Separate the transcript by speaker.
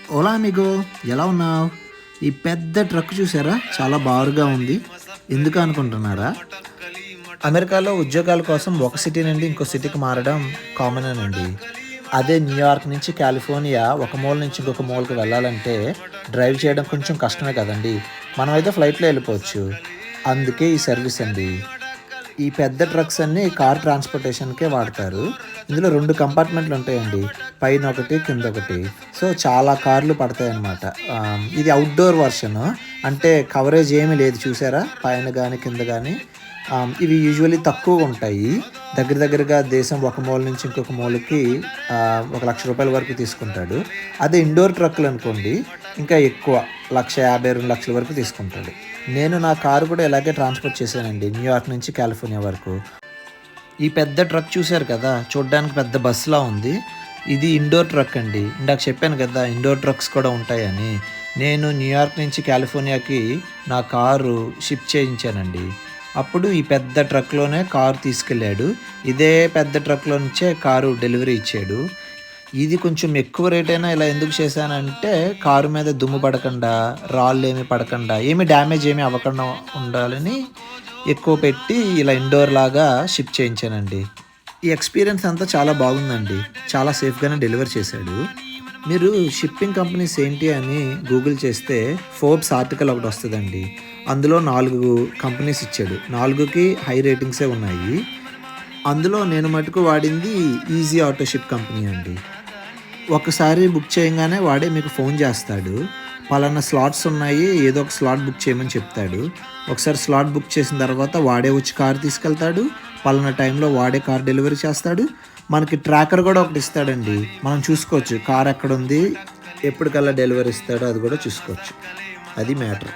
Speaker 1: Ola amigo, ఎలా ఉన్నావు? ఈ పెద్ద ట్రక్ చూసారా? చాలా బారుగా ఉంది. ఎందుకు అనుకుంటున్నారా? అమెరికాలో ఉద్యోగాల కోసం ఒక సిటీ నుండి ఇంకో సిటీకి మారడం కామనేనండి. అదే న్యూయార్క్ నుంచి కాలిఫోర్నియా ఒక మూల నుంచి ఇంకొక మూలకి వెళ్ళాలంటే డ్రైవ్ చేయడం కొంచెం కష్టమే కదండీ! మనమైతే ఫ్లైట్‌లో వెళ్ళిపోవచ్చు. అందుకే ఈ సర్వీస్ అండి. ఈ పెద్ద ట్రక్స్ అన్నీ కార్ ట్రాన్స్‌పోర్టేషన్‌కే వాడతారు. ఇందులో 2 కంపార్ట్‌మెంట్‌లు ఉంటాయండి. పైనొకటి, కిందొకటి. సో, చాలా కార్లు పడతాయన్నమాట. ఇది ఔట్‌డోర్ వర్షను. అంటే కవరేజ్ ఏమీ లేదు చూసారా? పైన గాని, కింద గాని. ఇవి యూజువల్లీ తక్కువగుంటాయి. దగ్గరగా దేశం ఒక మూల నుంచి ఇంకొక మూలకి ఒక రూ. 1,00,000 వరకు తీసుకుంటాడు. అదే ఇండోర్ ట్రక్కులనుకోండి ఇంకా ఎక్కువ. 1,50,000, 2,00,000 వరకు తీసుకుంటాడు. నేను నా కారు కూడా ఇలాగే ట్రాన్స్‌పోర్ట్ చేశానండి న్యూయార్క్ నుంచి కాలిఫోర్నియా వరకు. ఈ పెద్ద ట్రక్ చూసారు కదా! చూడ్డానికి పెద్ద బస్‌లా ఉంది. ఇది ఇండోర్ ట్రక్ అండి. ఇందాక చెప్పాను కదా! ఇండోర్ ట్రక్స్ కూడా ఉంటాయని. నేను న్యూయార్క్ నుంచి కాలిఫోర్నియాకి నా కారు షిప్ చేయించానండి. అప్పుడు ఈ పెద్ద ట్రక్‌లోనే కారు తీసుకెళ్ళాడు. ఇదే పెద్ద ట్రక్‌లో నుంచే కారు డెలివరీ ఇచ్చాడు. ఇది కొంచెం ఎక్కువ రేట్ అయినా ఇలా ఎందుకు చేశానంటే, కారు మీద దుమ్ము పడకుండా, రాళ్ళేమి పడకుండా, ఏమి డ్యామేజ్ ఏమి అవ్వకుండా ఉండాలని ఎక్కువ పెట్టి ఇలా ఇండోర్ లాగా షిప్ చేయించానండి. ఈ ఎక్స్‌పీరియన్స్ అంతా చాలా బాగుందండి. చాలా సేఫ్‌గానే డెలివర్ చేశాడు. మీరు షిప్పింగ్ కంపెనీస్ ఏంటి అని గూగుల్ చేస్తే ఫోర్బ్స్ ఆర్టికల్ ఒకటొస్తదండి. అందులో 4 కంపెనీస్ ఇచ్చాడు. 4కి హై రేటింగ్సే ఉన్నాయి. అందులో నేను మటుకు వాడింది ఈజీ ఆటో షిప్ కంపెనీ అండి. ఒకసారి బుక్ చేయంగానే వాడే మీకు ఫోన్ చేస్తాడు. పలానా స్లాట్స్ ఉన్నాయి. ఏదో ఒక స్లాట్ బుక్ చేయమని చెప్తాడు. ఒకసారి స్లాట్ బుక్ చేసిన తర్వాత వాడే వచ్చి కార్ తీసుకెళ్తాడు. పలానా టైంలో వాడే కార్ డెలివరీ చేస్తాడు. మనకి ట్రాకర్ కూడా ఒకటి ఇస్తాడండి. మనం చూసుకోవచ్చు కార్ ఎక్కడుంది, ఎప్పటికల్లా డెలివరీ ఇస్తాడో అది కూడా చూసుకోవచ్చు. అది మ్యాటర్.